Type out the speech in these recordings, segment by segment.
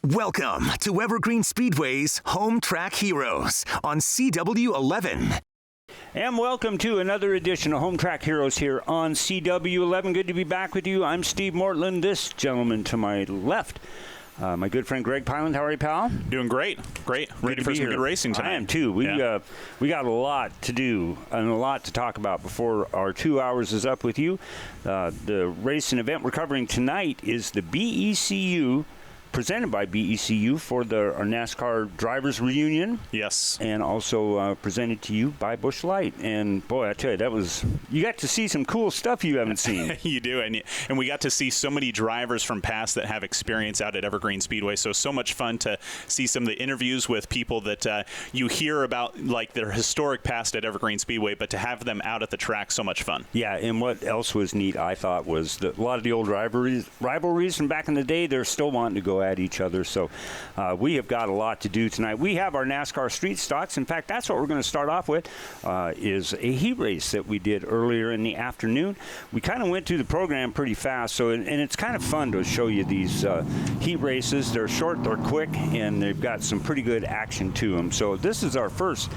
Welcome to Evergreen Speedway's Home Track Heroes on CW11. And welcome to another edition of Home Track Heroes here on CW11. Good to be back with you. I'm Steve Mortland. This gentleman to my left, my good friend Greg Pyland. How are you, pal? Doing great. Ready for some good racing tonight. I am too. We got a lot to do and a lot to talk about before our 2 hours is up with you. The race and event we're covering tonight is the BECU, presented by BECU for our NASCAR Drivers Reunion. Yes. And also presented to you by Busch Light. And boy, I tell you, you got to see some cool stuff you haven't seen. You do, and we got to see so many drivers from past that have experience out at Evergreen Speedway. So much fun to see some of the interviews with people that you hear about, like their historic past at Evergreen Speedway, but to have them out at the track, so much fun. Yeah, and what else was neat, I thought, was that a lot of the old rivalries from back in the day, they're still wanting to go at each other. So we have got a lot to do tonight. We have our NASCAR street stocks. In fact, that's what we're going to start off with, is a heat race that we did earlier in the afternoon. We kind of went through the program pretty fast, and it's kind of fun to show you these heat races. They're short, they're quick, and they've got some pretty good action to them. So this is our first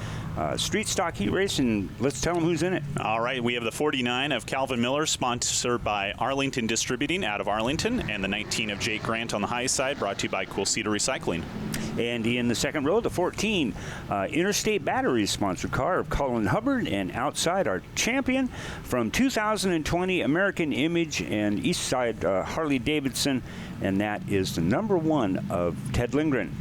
street stock heat race, and let's tell them who's in it. All right, we have the 49 of Calvin Miller, sponsored by Arlington Distributing out of Arlington, and the 19 of Jake Grant on the high side, brought to you by Cool Cedar Recycling. And in the second row, the 14 Interstate Batteries sponsored car of Colin Hubbard, and outside our champion from 2020 American Image and Eastside Harley Davidson, and that is the number 1 of Ted Lindgren.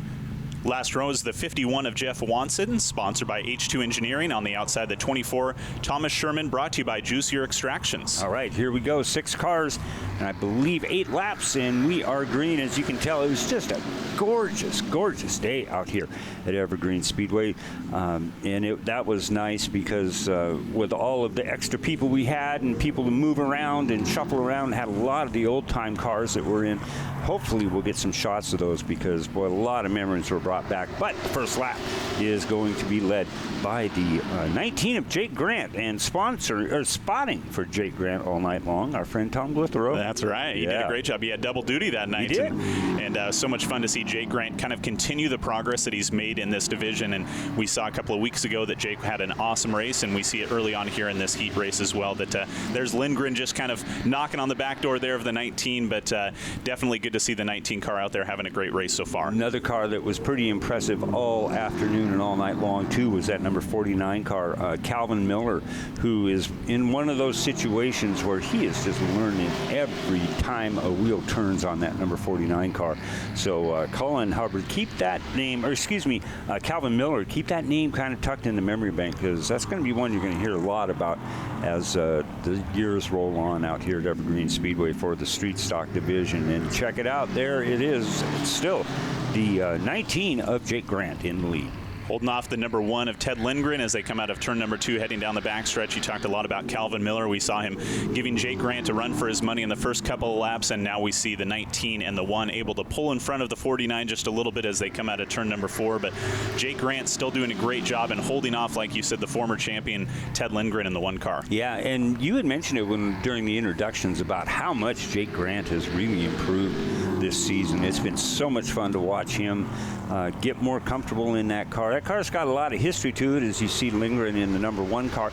Last row is the 51 of Jeff Wanson, sponsored by H2 Engineering. On the outside, the 24 Thomas Sherman, brought to you by Juicier Extractions. All right, here we go. 6 cars, and I believe 8 laps, and we are green. As you can tell, it was just a gorgeous, gorgeous day out here at Evergreen Speedway. That was nice because with all of the extra people we had and people to move around and shuffle around, had a lot of the old-time cars that were in. Hopefully we'll get some shots of those because, boy, a lot of memories were brought back. But the first lap is going to be led by the 19 of Jake Grant, and spotting for Jake Grant all night long, our friend Tom Glithero. That's right. He did a great job. He had double duty that night. He did. And so much fun to see Jake Grant kind of continue the progress that he's made in this division. And we saw a couple of weeks ago that Jake had an awesome race, and we see it early on here in this heat race as well. That there's Lindgren just kind of knocking on the back door there of the 19, but definitely good to see the 19 car out there having a great race so far. Another car that was pretty impressive all afternoon and all night long too was that number 49 car, Calvin Miller, who is in one of those situations where he is just learning every time a wheel turns on that number 49 car. So Colin Hubbard, keep that name, Calvin Miller, keep that name kind of tucked in the memory bank, because that's going to be one you're going to hear a lot about as the years roll on out here at Evergreen Speedway for the street stock division. And check it out, there it is. It's still the 19 of Jake Grant in the lead. Holding off the number 1 of Ted Lindgren as they come out of turn number 2, heading down the backstretch. You talked a lot about Calvin Miller. We saw him giving Jake Grant a run for his money in the first couple of laps, and now we see the 19 and the 1 able to pull in front of the 49 just a little bit as they come out of turn number 4. But Jake Grant still doing a great job and holding off, like you said, the former champion Ted Lindgren in the 1 car. Yeah, and you had mentioned it during the introductions about how much Jake Grant has really improved this season. It's been so much fun to watch him get more comfortable in that car. That car's got a lot of history to it, as you see Lindgren in the number 1 car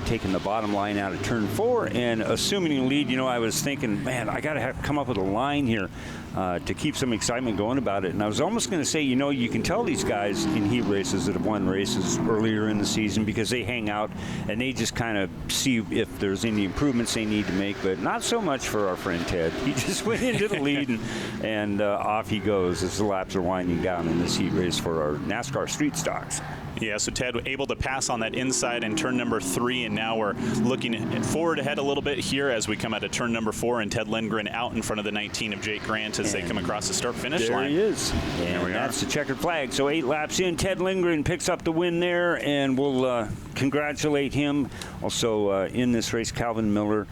taking the bottom line out of turn 4 and assuming the lead. I was thinking, man, I got to come up with a line here to keep some excitement going about it. And I was almost going to say, you can tell these guys in heat races that have won races earlier in the season because they hang out and they just kind of see if there's any improvements they need to make, but not so much for our friend Ted. He just went into the lead and off he goes as the laps are winding down in this heat race for our NASCAR street stocks. Yeah, so Ted able to pass on that inside in turn number 3, and now we're looking forward ahead a little bit here as we come out of turn number 4, and Ted Lindgren out in front of the 19 of Jake Grant as they come across the start-finish line. There he is. And that's the checkered flag. So 8 laps in, Ted Lindgren picks up the win there, and we'll congratulate him. Also in this race, Calvin Miller,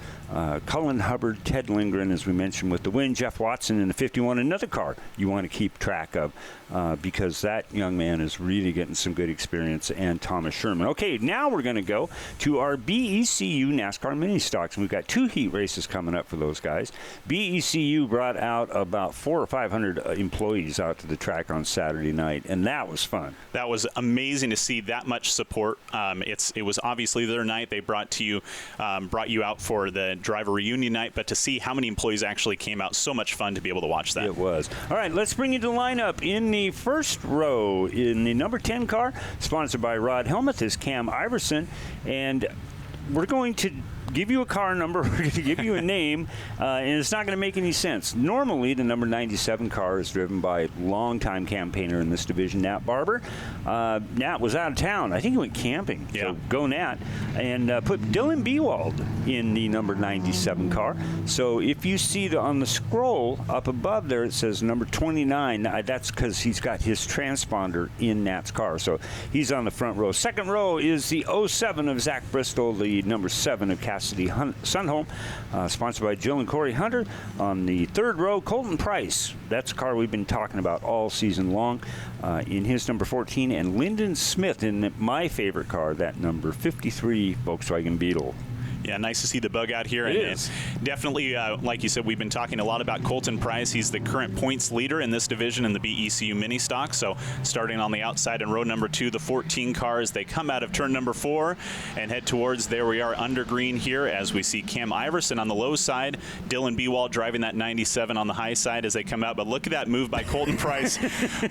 Cullen Hubbard, Ted Lindgren, as we mentioned, with the win. Jeff Watson in the 51, another car you want to keep track of because that young man is really getting some good experience, and Thomas Sherman. Okay, now we're going to go to our BECU NASCAR mini stocks. We've got 2 heat races coming up for those guys. BECU brought out about 400 or 500 employees out to the track on Saturday night, and that was fun. That was amazing to see that much support. It was obviously their night. They brought you out for the driver reunion night, but to see how many employees actually came out, so much fun to be able to watch that. It was. All right, let's bring you to the lineup. In the first row, in the number 10 car, sponsored by Rod Helmuth, is Cam Iverson, and we're going to give you a car number, we're going to give you a name, and it's not going to make any sense. Normally, the number 97 car is driven by a longtime campaigner in this division, Nat Barber. Nat was out of town. I think he went camping. Yeah. So go Nat. And put Dylan Bewald in the number 97 car. So if you see on the scroll up above there, it says number 29. That's because he's got his transponder in Nat's car. So he's on the front row. Second row is the 07 of Zach Bristol, the number 7 of Cassidy Sunholm, sponsored by Jill and Corey Hunter. On the third row, Colton Price. That's a car we've been talking about all season long in his number 14. And Lyndon Smith in my favorite car, that number 53 Volkswagen Beetle. Yeah, nice to see the bug out here. It and is. Definitely, like you said, we've been talking a lot about Colton Price. He's the current points leader in this division in the BECU mini stock. So starting on the outside in row number 2, the 14 cars, they come out of turn number 4 and head towards, there we are, under green here, as we see Cam Iverson on the low side, Dylan Bewald driving that 97 on the high side as they come out. But look at that move by Colton Price.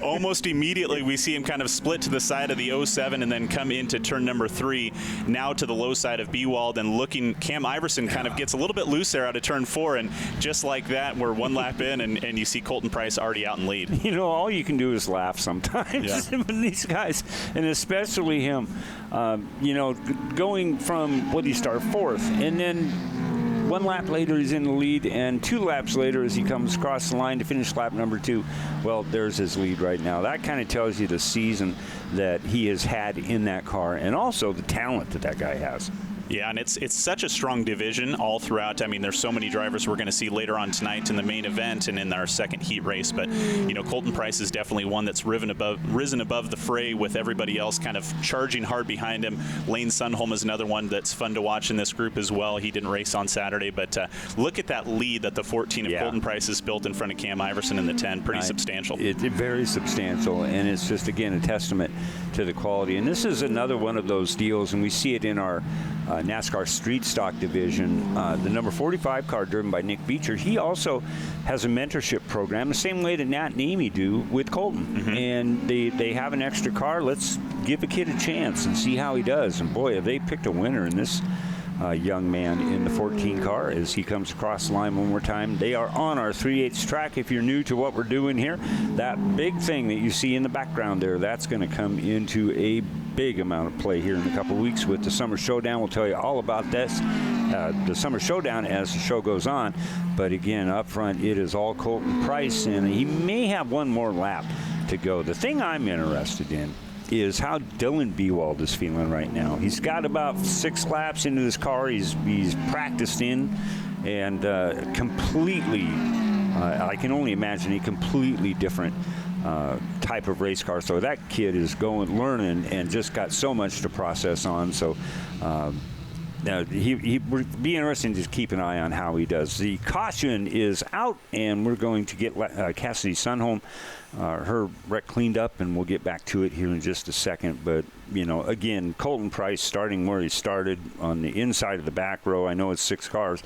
Almost immediately, we see him kind of split to the side of the 07 and then come into turn number 3, now to the low side of Bewald, and looking, Cam Iverson kind of gets a little bit loose there out of turn 4, and just like that, we're one lap in, and you see Colton Price already out in lead. You know, all you can do is laugh sometimes. Yeah. These guys, and especially him, going from, what did he start, 4th, and then 1 lap later he's in the lead, and 2 laps later as he comes across the line to finish lap number 2, well, there's his lead right now. That kind of tells you the season that he has had in that car, and also the talent that guy has. Yeah, and it's such a strong division all throughout. I mean, there's so many drivers we're going to see later on tonight in the main event and in our second heat race. But, Colton Price is definitely one that's risen above the fray with everybody else kind of charging hard behind him. Lane Sunholm is another one that's fun to watch in this group as well. He didn't race on Saturday, but look at that lead that the 14 of Colton Price has built in front of Cam Iverson in the 10. Pretty substantial. It's very substantial, and it's just, again, a testament to the quality. And this is another one of those deals, and we see it in our NASCAR Street Stock division. The number 45 car driven by Nick Beecher, he also has a mentorship program, the same way that Nat and Amy do with Colton. Mm-hmm. And they have an extra car. Let's give a kid a chance and see how he does. And boy, have they picked a winner in this young man in the 14 car as he comes across the line one more time. They are on our 3/8 track. If you're new to what we're doing here, that big thing that you see in the background there, that's going to come into a big amount of play here in a couple weeks with the Summer Showdown. We'll tell you all about this, the Summer Showdown, as the show goes on. But again, up front, it is all Colton Price, and he may have one more lap to go. The thing I'm interested in is how Dylan Bewald is feeling right now. He's got about 6 laps into this car. He's practiced in, and completely, I can only imagine a completely different type of race car. So that kid is learning, and just got so much to process on. So he would be interesting to keep an eye on how he does. The caution is out, and we're going to get Cassidy Sunholm, her wreck cleaned up, and we'll get back to it here in just a second. But, again, Colton Price starting where he started on the inside of the back row. I know it's 6 cars,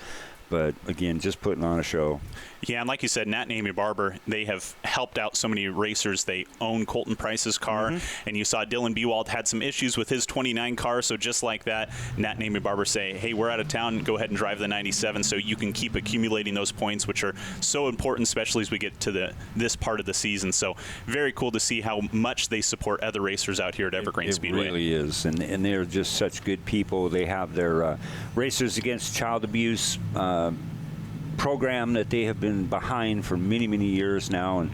but, again, just putting on a show. Yeah, and like you said, Nat and Amy Barber, they have helped out so many racers. They own Colton Price's car, and you saw Dylan Bewald had some issues with his 29 car, so just like that, Nat and Amy Barber say, hey, we're out of town, go ahead and drive the 97 so you can keep accumulating those points, which are so important, especially as we get to this part of the season. So very cool to see how much they support other racers out here at Evergreen Speedway. It really is, and they're just such good people. They have their Racers Against Child Abuse program that they have been behind for many years now,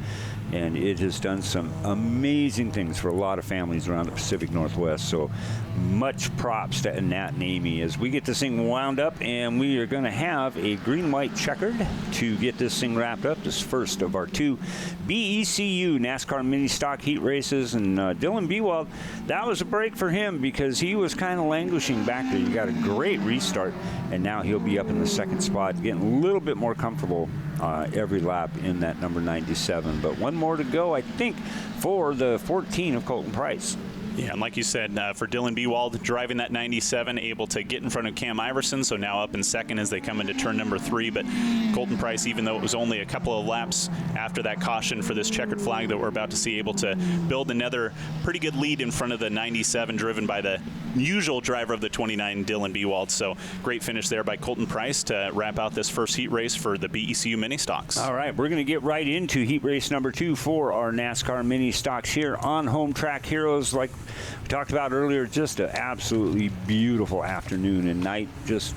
and it has done some amazing things for a lot of families around the Pacific Northwest. So much props to Nat and Amy as we get this thing wound up, and we are going to have a green-white checkered to get this thing wrapped up. This first of our 2 BECU NASCAR mini stock heat races, and Dylan Bewald, that was a break for him because he was kind of languishing back there. You got a great restart, and now he'll be up in the second spot, getting a little bit more comfortable every lap in that number 97. But one more to go, I think, for the 14 of Colton Price. Yeah, and like you said, for Dylan Bewald, driving that 97, able to get in front of Cam Iverson, so now up in second as they come into turn number 3. But Colton Price, even though it was only a couple of laps after that caution for this checkered flag that we're about to see, able to build another pretty good lead in front of the 97, driven by the usual driver of the 29, Dylan Bewald. So great finish there by Colton Price to wrap out this first heat race for the BECU mini stocks. All right, we're going to get right into heat race number 2 for our NASCAR mini stocks here on Home Track Heroes. Like we talked about earlier, just an absolutely beautiful afternoon and night. Just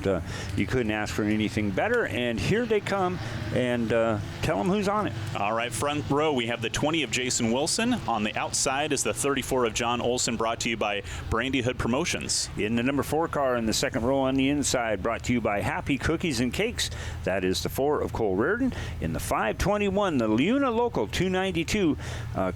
you couldn't ask for anything better. And here they come, and tell them who's on it. All right, front row, we have the 20 of Jason Wilson. On the outside is the 34 of John Olson, brought to you by Brandy Hood Promotions. In the number 4 car in the second row on the inside, brought to you by Happy Cookies and Cakes. That is the 4 of Cole Reardon. In the 521, the Leuna Local 292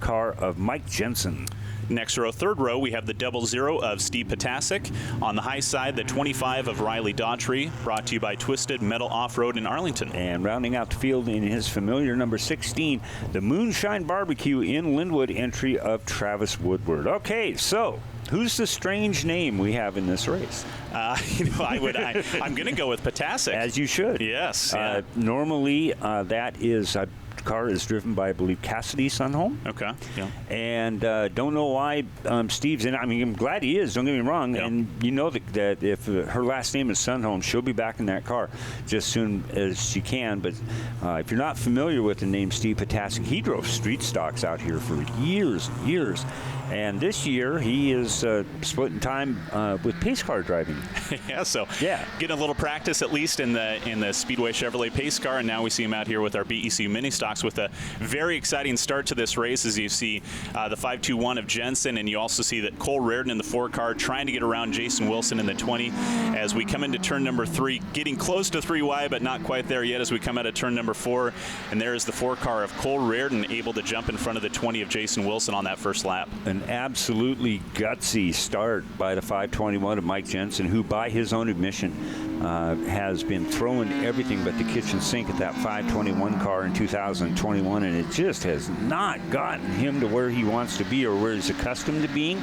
car of Mike Jensen. Next row, third row, we have the 00 of Steve Potasic. On the high side, the 25 of Riley Daughtry, brought to you by Twisted Metal Off-Road in Arlington. And rounding out the field in his familiar number 16, the Moonshine Barbecue in Linwood entry of Travis Woodward. Okay, so who's the strange name we have in this race? I'm going to go with Potasic. As you should. Yes. Yeah. Normally, that is car is driven by, I believe, Cassidy Sunholm. Okay. Yeah. And don't know why Steve's in it. I mean, I'm glad he is. Don't get me wrong. Yeah. And you know that if her last name is Sunholm, she'll be back in that car just soon as she can. But if you're not familiar with the name Steve Potasic, he drove street stocks out here for years and years. And this year, he is splitting time with pace car driving. Yeah, so yeah, getting a little practice at least in the Speedway Chevrolet pace car, and now we see him out here with our BECU mini stocks with a very exciting start to this race. As you see the 521 of Jensen, and you also see that Cole Reardon in the 4 car trying to get around Jason Wilson in the 20. As we come into turn number 3, getting close to 3 wide, but not quite there yet as we come out of turn number 4. And there is the 4 car of Cole Reardon able to jump in front of the 20 of Jason Wilson on that first lap. An absolutely gutsy start by the 521 of Mike Jensen, who by his own admission has been throwing everything but the kitchen sink at that 521 car in 2021, and it just has not gotten him to where he wants to be or where he's accustomed to being.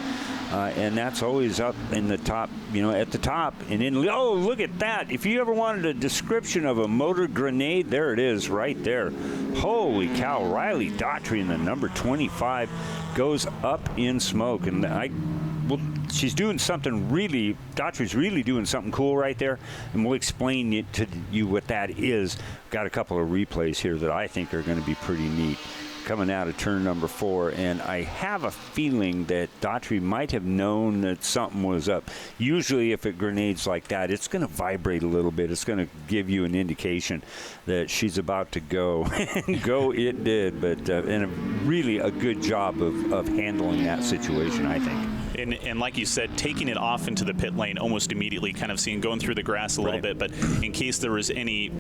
And that's always up in the top, at the top. And then, oh, look at that. If you ever wanted a description of a motor grenade, there it is right there. Holy cow, Riley Daughtry in the number 25 goes up in smoke. And she's doing something really, Daughtry's really doing something cool right there. And we'll explain it to you what that is. Got a couple of replays here that I think are going to be pretty neat coming out of turn number 4, and I have a feeling that Daughtry might have known that something was up. Usually if it grenades like that, it's going to vibrate a little bit. It's going to give you an indication that she's about to go. And go it did, but really a good job of handling that situation, I think. And like you said, taking it off into the pit lane almost immediately, kind of going through the grass a little bit, but in case there was any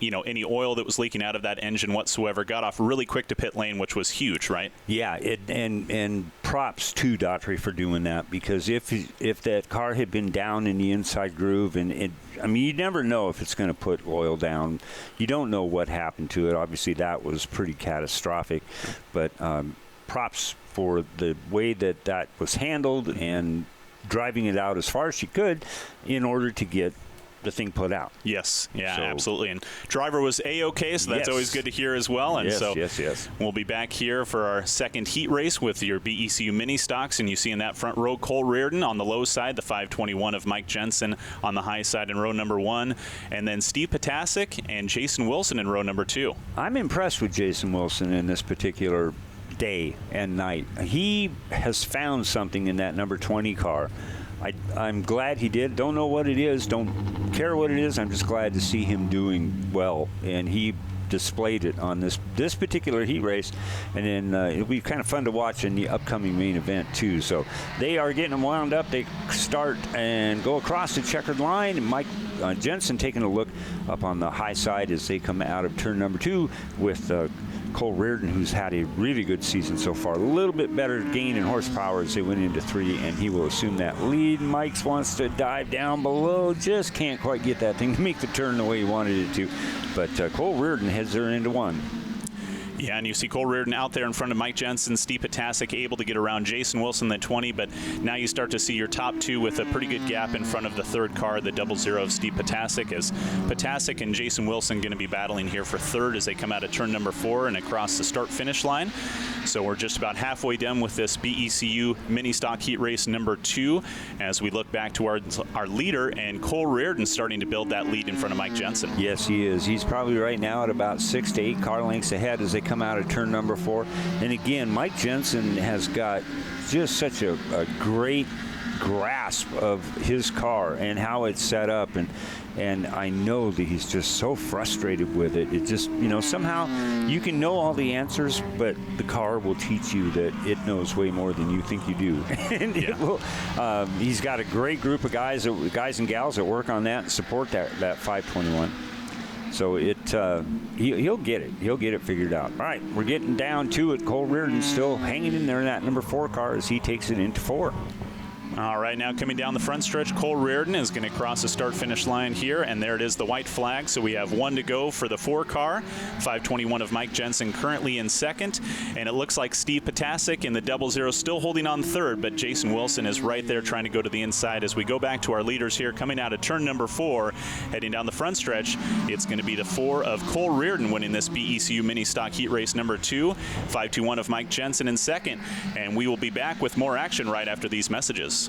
oil that was leaking out of that engine whatsoever, got off really quick to pit lane, which was huge, right? Yeah, and props to Daughtry for doing that, because if that car had been down in the inside groove, and you never know if it's going to put oil down. You don't know what happened to it. Obviously, that was pretty catastrophic, but props for the way that was handled and driving it out as far as she could in order to get the thing put out. Yes, yeah, so, absolutely. And driver was A-OK, so that's always good to hear as well. And yes. We'll be back here for our second heat race with your BECU mini stocks, and you see in that front row Cole Reardon on the low side, the 521 of Mike Jensen on the high side in row number 1, and then Steve Potasic and Jason Wilson in row number 2. I'm impressed with Jason Wilson in this particular day and night. He has found something in that number 20 car. I'm glad he did. Don't know what it is. Don't care what it is. I'm just glad to see him doing well. And he displayed it on this particular heat race, and then it'll be kind of fun to watch in the upcoming main event too. So they are getting them wound up. They start and go across the checkered line, and Mike Jensen taking a look up on the high side as they come out of turn number 2 with Cole Reardon, who's had a really good season so far. A little bit better gain in horsepower as they went into 3, and he will assume that lead. Mike wants to dive down below, just can't quite get that thing to make the turn the way he wanted it to. But Cole Reardon heads her into 1. Yeah, and you see Cole Reardon out there in front of Mike Jensen, Steve Potasic able to get around Jason Wilson, the 20, but now you start to see your top 2 with a pretty good gap in front of the 3rd car, the 00 of Steve Potasic, as Potasic and Jason Wilson going to be battling here for 3rd as they come out of turn number 4 and across the start-finish line. So we're just about halfway done with this BECU mini stock heat race number 2 as we look back to our leader, and Cole Reardon starting to build that lead in front of Mike Jensen. Yes, he is. He's probably right now at about 6 to 8 car lengths ahead as they come out of turn number 4. And again, Mike Jensen has got just such a great grasp of his car and how it's set up, and I know that he's just so frustrated with it. It just, somehow you can know all the answers, but the car will teach you that it knows way more than you think you do. And yeah. it will, he's got a great group of guys and gals that work on that and support that 521. So he'll get it. He'll get it figured out. All right, we're getting down to it. Cole Reardon still hanging in there in that number 4 car as he takes it into 4. All right, now coming down the front stretch, Cole Reardon is going to cross the start-finish line here, and there it is, the white flag. So we have 1 to go for the 4 car. 521 of Mike Jensen currently in 2nd, and it looks like Steve Potasic in the 00 still holding on 3rd, but Jason Wilson is right there trying to go to the inside. As we go back to our leaders here, coming out of turn number 4, heading down the front stretch, it's going to be the 4 of Cole Reardon winning this BECU mini stock heat race number 2. 521 of Mike Jensen in 2nd, and we will be back with more action right after these messages.